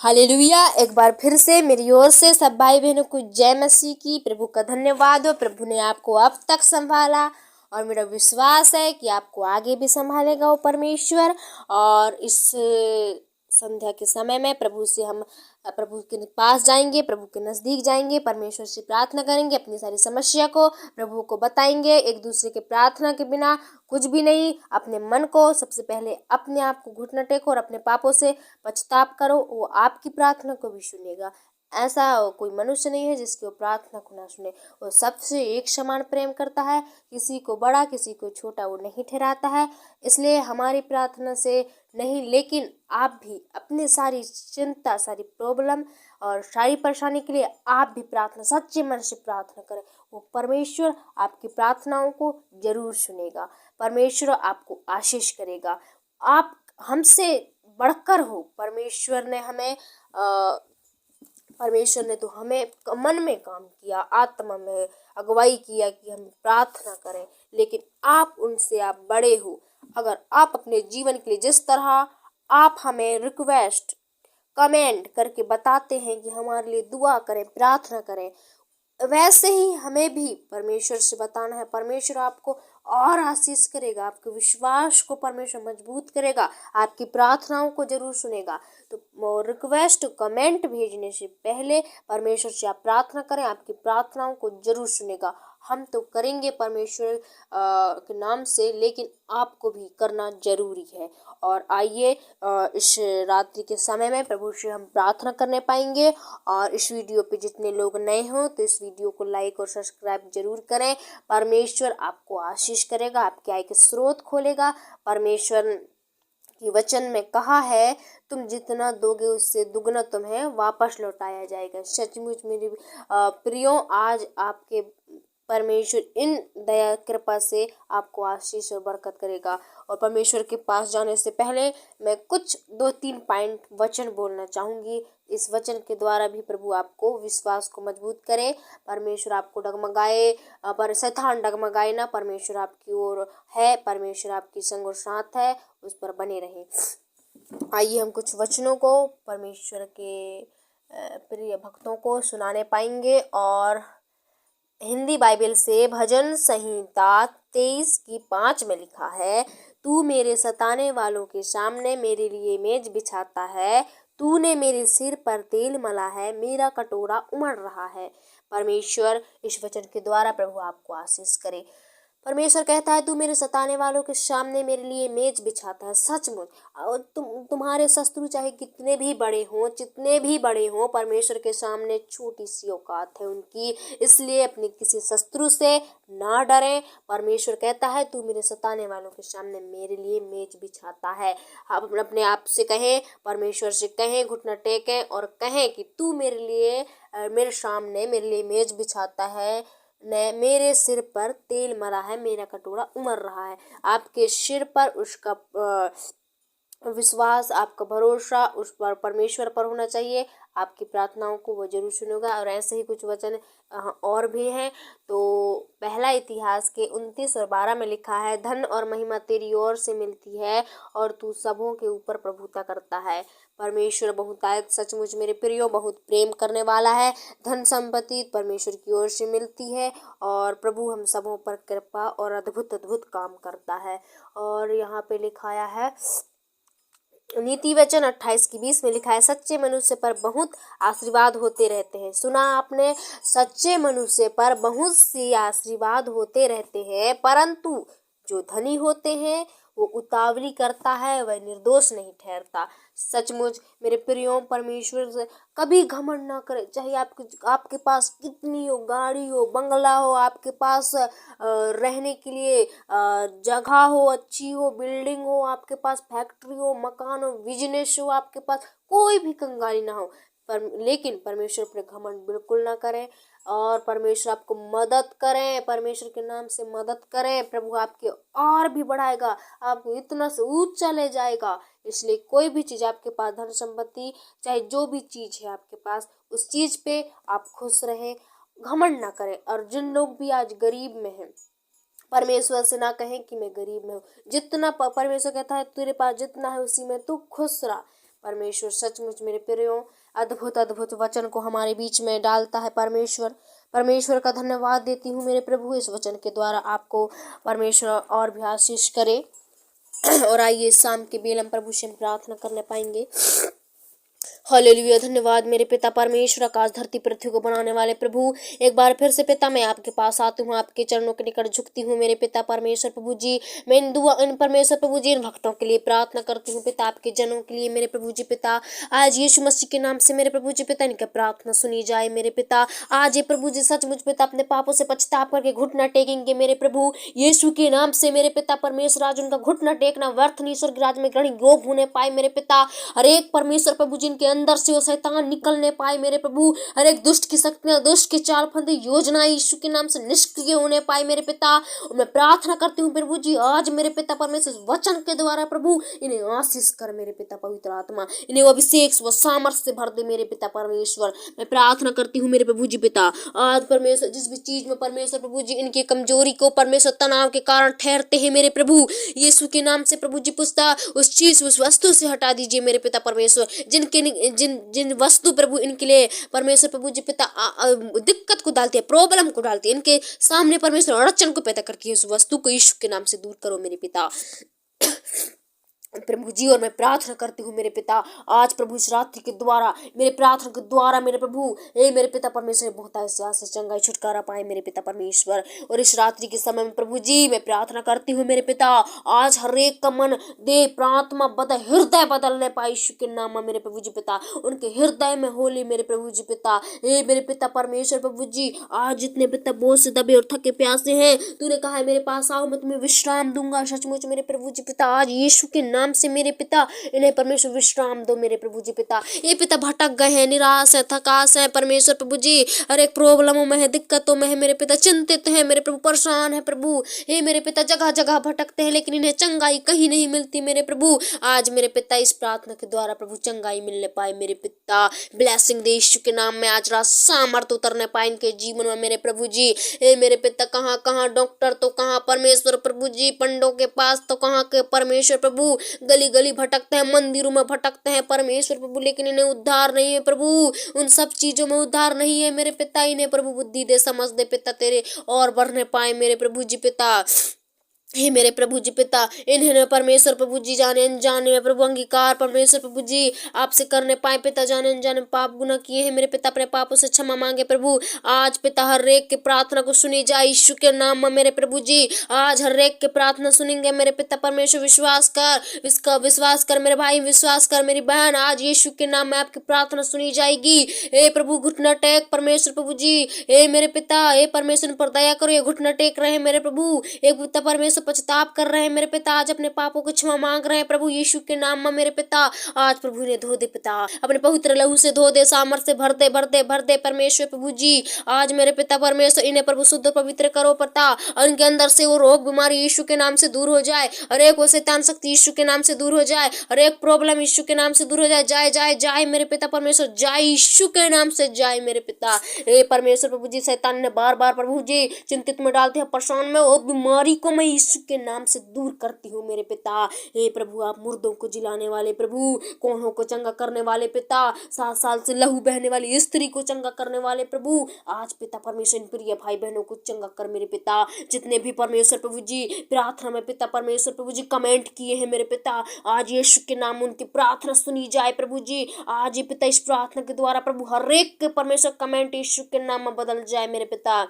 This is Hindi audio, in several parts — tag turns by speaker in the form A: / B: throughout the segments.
A: हालेलुया। एक बार फिर से मेरी ओर से सब भाई बहनों को जय मसीह की। प्रभु का धन्यवाद हो। प्रभु ने आपको अब तक संभाला और मेरा विश्वास है कि आपको आगे भी संभालेगा वो परमेश्वर। और इस संध्या के समय में प्रभु के पास जाएंगे, प्रभु के नज़दीक जाएंगे, परमेश्वर से प्रार्थना करेंगे, अपनी सारी समस्या को प्रभु को बताएंगे। एक दूसरे के प्रार्थना के बिना कुछ भी नहीं। अपने मन को सबसे पहले अपने आप को घुटना टेको और अपने पापों से पछताप करो, वो आपकी प्रार्थना को भी सुनेगा। ऐसा कोई मनुष्य नहीं है जिसकी वो प्रार्थना को ना सुने। वो सबसे एक समान प्रेम करता है, किसी को बड़ा किसी को छोटा वो नहीं ठहराता है। इसलिए हमारी प्रार्थना से नहीं, लेकिन आप भी अपनी सारी चिंता, सारी प्रॉब्लम और सारी परेशानी के लिए आप भी प्रार्थना, सच्चे मन से प्रार्थना करें। वो परमेश्वर आपकी प्रार्थनाओं को जरूर सुनेगा। परमेश्वर आपको आशीष करेगा। आप हमसे बढ़कर हो। परमेश्वर ने तो हमें मन में काम किया, आत्मा में अगुवाई किया कि हम प्रार्थना करें, लेकिन आप बड़े हो। अगर आप अपने जीवन के लिए जिस तरह आप हमें रिक्वेस्ट कमेंट करके बताते हैं कि हमारे लिए दुआ करें, प्रार्थना करें, वैसे ही हमें भी परमेश्वर से बताना है। परमेश्वर आपको और आशीष करेगा, आपके विश्वास को परमेश्वर मजबूत करेगा, आपकी प्रार्थनाओं को जरूर सुनेगा। तो रिक्वेस्ट कमेंट भेजने से पहले परमेश्वर से आप प्रार्थना करें, आपकी प्रार्थनाओं को जरूर सुनेगा। हम तो करेंगे परमेश्वर के नाम से, लेकिन आपको भी करना जरूरी है। और आइए इस रात्रि के समय में प्रभु से हम प्रार्थना करने पाएंगे। और इस वीडियो पे जितने लोग नए हो तो इस वीडियो को लाइक और सब्सक्राइब जरूर करें। परमेश्वर आपको आशीष करेगा, आपके आय के स्रोत खोलेगा। परमेश्वर की वचन में कहा है, तुम जितना दोगे उससे दुगना तुम्हें वापस लौटाया जाएगा। सचमुच मेरे प्रियो, आज आपके परमेश्वर इन दया कृपा से आपको आशीष और बरकत करेगा। और परमेश्वर के पास जाने से पहले मैं कुछ 2-3 पॉइंट वचन बोलना चाहूँगी। इस वचन के द्वारा भी प्रभु आपको विश्वास को मजबूत करे। परमेश्वर आपको डगमगाए पर शैतान डगमगाए ना। परमेश्वर आपकी ओर है, परमेश्वर आपकी संग और साथ है, उस पर बने रहे। आइए हम कुछ वचनों को परमेश्वर के प्रिय भक्तों को सुनाने पाएंगे। और हिंदी बाइबल से भजन संहिता 23:5 में लिखा है, तू मेरे सताने वालों के सामने मेरे लिए मेज बिछाता है, तूने मेरे सिर पर तेल मला है, मेरा कटोरा उमड़ रहा है। परमेश्वर इस वचन के द्वारा प्रभु आपको आशीष करे। परमेश्वर कहता है, तू मेरे सताने वालों के सामने मेरे लिए मेज बिछाता है। सचमुच तुम्हारे शत्रु चाहे कितने भी बड़े हों, जितने भी बड़े हों, परमेश्वर के सामने छोटी सी औकात है उनकी। इसलिए अपने किसी शत्रु से ना डरें। परमेश्वर कहता है, तू मेरे सताने वालों के सामने मेरे लिए मेज बिछाता है। आप अपने आप से कहें, परमेश्वर से कहें, घुटना टेकें और कहें कि तू मेरे सामने मेरे लिए मेज बिछाता है, मेरे सिर पर तेल मरा है, मेरा कटोरा उमड़ रहा है। आपके सिर पर उसका विश्वास, आपका भरोसा उस पर परमेश्वर पर होना चाहिए। आपकी प्रार्थनाओं को वो जरूर सुनेगा। और ऐसे ही कुछ वचन और भी हैं। तो पहला इतिहास के 29:12 में लिखा है, धन और महिमा तेरी ओर से मिलती है और तू सबों के ऊपर प्रभुता करता है। परमेश्वर बहुतायत सचमुच मेरे प्रियो बहुत प्रेम करने वाला है। धन संपत्ति परमेश्वर की ओर से मिलती है और प्रभु हम सबों पर कृपा और अद्भुत अद्भुत काम करता है। और यहाँ पे लिखाया है, नीति वचन 28:20 में लिखा है, सच्चे मनुष्य पर बहुत आशीर्वाद होते रहते हैं। सुना आपने, सच्चे मनुष्य पर बहुत सी आशीर्वाद होते रहते हैं, परंतु जो धनी होते हैं वो उतावली करता है, वह निर्दोष नहीं ठहरता। सचमुच मेरे प्रियो, परमेश्वर से कभी घमंड ना करें। चाहे आपके पास कितनी हो, गाड़ी हो, बंगला हो, आपके पास रहने के लिए जगह हो, अच्छी हो, बिल्डिंग हो, आपके पास फैक्ट्री हो, मकान हो, बिजनेस हो, आपके पास कोई भी कंगाली ना हो, लेकिन परमेश्वर पर घमंड बिल्कुल ना करें। और परमेश्वर आपको मदद करें, परमेश्वर के नाम से मदद करें। प्रभु आपके और भी बढ़ाएगा, आपको इतना से ऊंचा ले जाएगा। इसलिए कोई भी चीज़ आपके पास, धन संपत्ति चाहे जो भी चीज़ है आपके पास, उस चीज़ पे आप खुश रहें, घमंड ना करें। और जिन लोग भी आज गरीब में हैं, परमेश्वर से ना कहें कि मैं गरीब में हूँ। जितना परमेश्वर कहता है, तेरे पास जितना है उसी में तू खुश रह। परमेश्वर सचमुच मेरे प्रियो अद्भुत अद्भुत वचन को हमारे बीच में डालता है। परमेश्वर का धन्यवाद देती हूँ मेरे प्रभु, इस वचन के द्वारा आपको परमेश्वर और भी आशीष करे। और आइए शाम के बेल हम प्रभु से हम प्रार्थना करने पाएंगे। हालेलुया। धन्यवाद मेरे पिता परमेश्वर, आकाश धरती पृथ्वी को बनाने वाले प्रभु, एक बार फिर से पिता मैं आपके पास आती हूँ, आपके चरणों के निकट झुकती हूँ मेरे पिता परमेश्वर प्रभु जी। मैं इन परमेश्वर प्रभु जी इन भक्तों के लिए प्रार्थना करती हूँ पिता, आपके जनों के लिए मेरे प्रभु जी पिता। आज यीशु मसीह के नाम से मेरे प्रभु जी पिता इनकी प्रार्थना सुनी जाए मेरे पिता। आज ये प्रभु जी सचमुच पिता अपने पापों से पछताप करके घुटना टेकेंगे मेरे प्रभु यीशु के नाम से मेरे पिता परमेश्वर। आज उनका घुटना टेकना व्यर्थ नहीं, स्वर्ग राज्य में ग्रहण योग होने पाए मेरे पिता। हर एक परमेश्वर प्रभु जी इनके अंदर से वो शैतान निकलने पाए मेरे प्रभु। हर एक दुष्ट की शक्तियां, दुष्ट के चाल फंदे योजना यीशु के नाम से निष्क्रिय होने पाए मेरे पिता। और मैं प्रार्थना करती हूँ प्रभु जी, आज मेरे पिता परमेश्वर वचन के द्वारा प्रभु इन्हें आशीष कर मेरे पिता पवित्र आत्मा, इन्हें वो अभिषेक व सामर्थ्य से भर दे मेरे पिता परमेश्वर। मैं प्रार्थना करती हूँ मेरे प्रभु जी पिता, आज परमेश्वर जिस भी चीज में परमेश्वर प्रभु जी इनकी कमजोरी को परमेश्वर तनाव के कारण ठहरते हैं मेरे प्रभु यीशु के नाम से प्रभु जी पुछता उस चीज उस वस्तु से हटा दीजिए मेरे पिता परमेश्वर। जिन वस्तु प्रभु इनके लिए परमेश्वर प्रभु जी पिता दिक्कत को डालती है, प्रॉब्लम को डालती है, इनके सामने परमेश्वर अड़चन को पैदा करके उस वस्तु को यीशु के नाम से दूर करो मेरे पिता प्रभु जी। और मैं प्रार्थना करती हूँ मेरे पिता, आज प्रभु इस रात्रि के द्वारा मेरे प्रार्थना के द्वारा मेरे प्रभु मेरे पिता परमेश्वर बहुत से चंगाई छुटकारा पाए मेरे पिता परमेश्वर। और इस रात्रि के समय में प्रभु जी मैं प्रार्थना करती हूँ मेरे पिता, आज हर एक का मन दे प्रार्थना हृदय बदलने पाए यीशु के नाम में मेरे प्रभु जी पिता। उनके हृदय में होली मेरे प्रभु जी पिता, मेरे पिता परमेश्वर प्रभु जी। आज जितने पिता बोझ से दबे और थके प्यासे हैं, तूने कहा है मेरे पास आओ मैं तुम्हें विश्राम दूंगा। सचमुच मेरे प्रभु जी पिता, आज यीशु के नाम से मेरे पिता इन्हें परमेश्वर विश्राम दो मेरे प्रभु जी पिता। ये पिता भटक गए हैं, निराश है, थकास है परमेश्वर प्रभु जी, हर एक प्रॉब्लमों में है, दिक्कतों में है मेरे पिता, चिंतित है मेरे प्रभु, परेशान है प्रभु। हे मेरे पिता जगह जगह भटकते हैं लेकिन इन्हें चंगाई कहीं नहीं मिलती मेरे प्रभु। आज मेरे पिता इस प्रार्थना के द्वारा प्रभु चंगाई मिलने पाए मेरे पिता। ब्लेसिंग दे यीशु के नाम में, आज रात सामर्थ उतरने पाए इनके जीवन में मेरे प्रभु जी। हे मेरे पिता, कहाँ कहाँ डॉक्टर तो कहाँ परमेश्वर प्रभु जी, पंडों के पास तो कहाँ के परमेश्वर प्रभु, गली गली भटकते हैं, मंदिरों में भटकते हैं परमेश्वर प्रभु, लेकिन इन्हें उद्धार नहीं है प्रभु। उन सब चीजों में उद्धार नहीं है मेरे पिता। इन्हें प्रभु बुद्धि दे, समझ दे पिता तेरे और बढ़ने पाए मेरे प्रभु जी पिता। हे मेरे प्रभु जी पिता, इन्हें परमेश्वर प्रभु जी जाने अनजाने में प्रभु अंगीकार परमेश्वर प्रभु जी आपसे करने पाए पिता। जाने अनजाने पाप गुनाह किए हैं मेरे पिता, अपने पापों से क्षमा मांगे प्रभु। आज पिता हर एक की प्रार्थना को सुनी जाए यीशु के नाम में मेरे प्रभु जी। आज हर एक की प्रार्थना सुनेंगे मेरे पिता परमेश्वर। विश्वास कर मेरे भाई, विश्वास कर मेरी बहन, आज यीशु के नाम में आपकी प्रार्थना सुनी जाएगी। हे प्रभु घुटना टेक परमेश्वर प्रभु जी, हे मेरे पिता, हे परमेश्वर पर दया करो। ये घुटना टेक रहे मेरे प्रभु, एक पिता परमेश्वर पछताप कर रहे हैं मेरे पिता, आज अपने पापों को क्षमा मांग रहे हैं प्रभु यीशु के नाम में मेरे पिता। आज प्रभु ने धो दे पिता, अपने पवित्र लहू से धो दे, सामर्थ से भर दे परमेश्वर प्रभु जी। आज मेरे पिता परमेश्वर इन्हें प्रभु शुद्ध पवित्र करो पिता, और इनके अंदर से वो रोग बीमारी यीशु के नाम से दूर हो जाए, हर एक वो शैतान शक्ति यीशु के नाम से दूर हो जाए, हर एक प्रॉब्लम यीशु के नाम से दूर हो जाए। जाए जाए जाए मेरे पिता परमेश्वर, जाए यीशु के नाम से जाए मेरे पिता। हे परमेश्वर प्रभु जी, शैतान ने बार बार प्रभु जी चिंतित में डालते हैं, परेशान में, वो बीमारी को मैं यीशु के नाम से दूर करती हूँ मेरे पिता। हे प्रभु, आप मुर्दों को जिलाने वाले प्रभु, कोढ़ों को चंगा करने वाले पिता, 7 साल से लहू बहने वाली स्त्री को चंगा करने वाले प्रभु, आज पिता परमेश्वर इन प्रिय भाई बहनों को चंगा कर मेरे पिता। जितने भी परमेश्वर प्रभु जी प्रार्थना में पिता परमेश्वर प्रभु जी कमेंट किए हैं मेरे पिता, आज यीशु के नाम उनकी प्रार्थना सुनी जाए प्रभु जी। आज ये पिता इस प्रार्थना के द्वारा प्रभु हर एक के परमेश्वर कमेंट यीशु के नाम में बदल जाए मेरे पिता।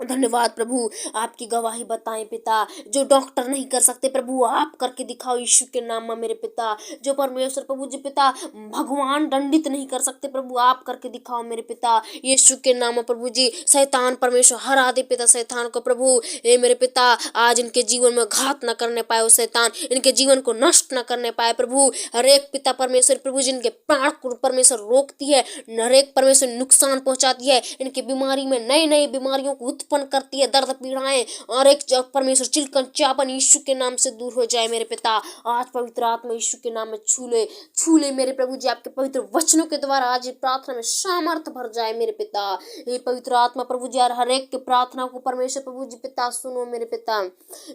A: धन्यवाद प्रभु, आपकी गवाही बताएं पिता, जो डॉक्टर नहीं कर सकते प्रभु आप करके दिखाओ यीशु के नाम में मेरे पिता। जो परमेश्वर प्रभु जी पिता भगवान दंडित नहीं कर सकते प्रभु आप करके दिखाओ मेरे पिता यीशु के नाम में प्रभु जी। शैतान परमेश्वर हरा दे पिता शैतान को प्रभु। हे मेरे पिता, आज इनके जीवन में घात न करने पाए वो शैतान, इनके जीवन को नष्ट न करने पाए प्रभु। हर एक पिता परमेश्वर प्रभु जी इनके प्राण को परमेश्वर रोकती है, हर एक परमेश्वर नुकसान पहुंचाती है, इनकी बीमारी में नई नई बीमारियों को उत्पन्न करती है, दर्द पीड़ाएं और एक परमेश्वर चिलकनचापन यीशु के नाम से दूर हो जाए मेरे पिता। आज पवित्र आत्मा यीशु के नाम में छू ले मेरे प्रभु जी, आपके पवित्र वचनों के द्वारा आज ये प्रार्थना में सामर्थ भर जाए मेरे पिता। ये पवित्र आत्मा प्रभु जी हर एक के प्रार्थना को परमेश्वर प्रभु जी पिता सुनो मेरे पिता।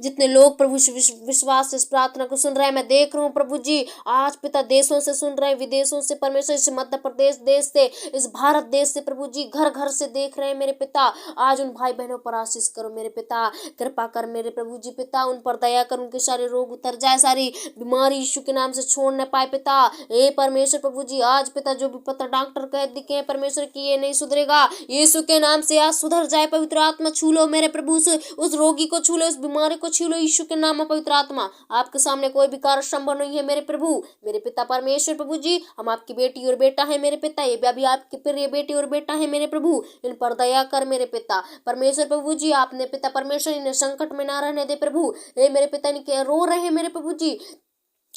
A: जितने लोग प्रभु विश्वास से इस प्रार्थना को सुन रहे हैं, मैं देख रहा हूँ प्रभु जी आज पिता देशों से सुन रहे हैं, विदेशों से परमेश्वर, इस मध्य प्रदेश देश से, इस भारत देश से प्रभु जी घर घर से देख रहे हैं मेरे पिता। आज उन भाई बहनों पर आशीष करो मेरे पिता, कृपा कर मेरे प्रभु जी पिता, उन पर दया कर, उनके सारे रोग उतर जाए, सारी बीमारी यीशु के नाम से छोड़ न पाए पिता। हे परमेश्वर प्रभु जी आज पिता जो भी पत्र डॉक्टर कह दिखे हैं परमेश्वर की ये नहीं सुधरेगा, यीशु के नाम से आज सुधर जाए। पवित्र आत्मा छू लो मेरे प्रभु, उस रोगी को छू लो, उस बीमारी को छू लो यीशु के नाम में। पवित्र आत्मा आपके सामने कोई भी कार्य संभव नहीं है मेरे प्रभु मेरे पिता परमेश्वर प्रभु जी। हम आपकी बेटी और बेटा है मेरे पिता, ये भी आपकी प्रिय बेटी और बेटा है मेरे प्रभु, इन पर दया कर मेरे पिता परमेश्वर प्रभु जी। आपने पिता परमेश्वर इन्हें संकट में ना रहने दे प्रभु। हे मेरे पिता इनके रो रहे हैं मेरे प्रभु जी,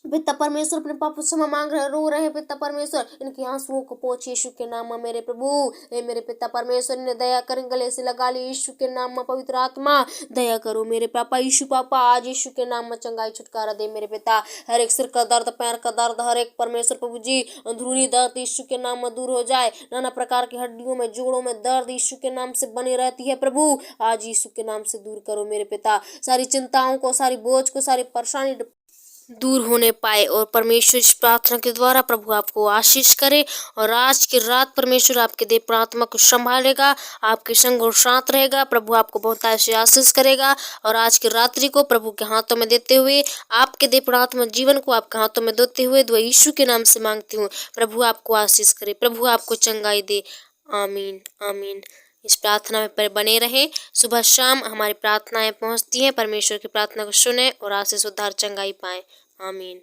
A: पिता परमेश्वर अपने पाप क्षमा मांग रहे, रो रहे पिता परमेश्वर, इनके आंसुओं को पोंछ यीशु के नाम में मेरे प्रभु। हे मेरे पिता परमेश्वर ने दया करें, गले से लगा ली यीशु के नाम में। पवित्र आत्मा दया करो मेरे पापा यीशु पापा, आज यीशु के नाम में चंगाई छुटकारा दे मेरे पिता। हर एक सिर का दर्द, पैर का दर्द, हर एक परमेश्वर प्रभु जी अंदरूनी दर्द यीशु के नाम में दूर हो जाए। नाना प्रकार की हड्डियों में, जोड़ों में दर्द यीशु के नाम से बनी रहती है प्रभु, आज यीशु के नाम से दूर करो मेरे पिता। सारी चिंताओं को, सारी बोझ को, सारी परेशानी दूर होने पाए और परमेश्वर इस प्रार्थना के द्वारा प्रभु आपको आशीष करे। और आज की रात परमेश्वर आपके देव प्रार्थना को संभालेगा, आपके संग और साथ रहेगा, प्रभु आपको बहुत ऐसे आशीष करेगा। और आज की रात्रि को प्रभु के हाथों में देते हुए, आपके देव प्रार्थना जीवन को आपके हाथों में देते हुए दुआ यीशु के नाम से मांगती हूँ, प्रभु आपको आशीष करे, प्रभु आपको चंगाई दे। आमीन आमीन। इस प्रार्थना में पर बने रहें, सुबह शाम हमारी प्रार्थनाएं पहुंचती हैं, परमेश्वर की प्रार्थना को सुने और आशीष, उद्धार, चंगाई पाएं। आमीन।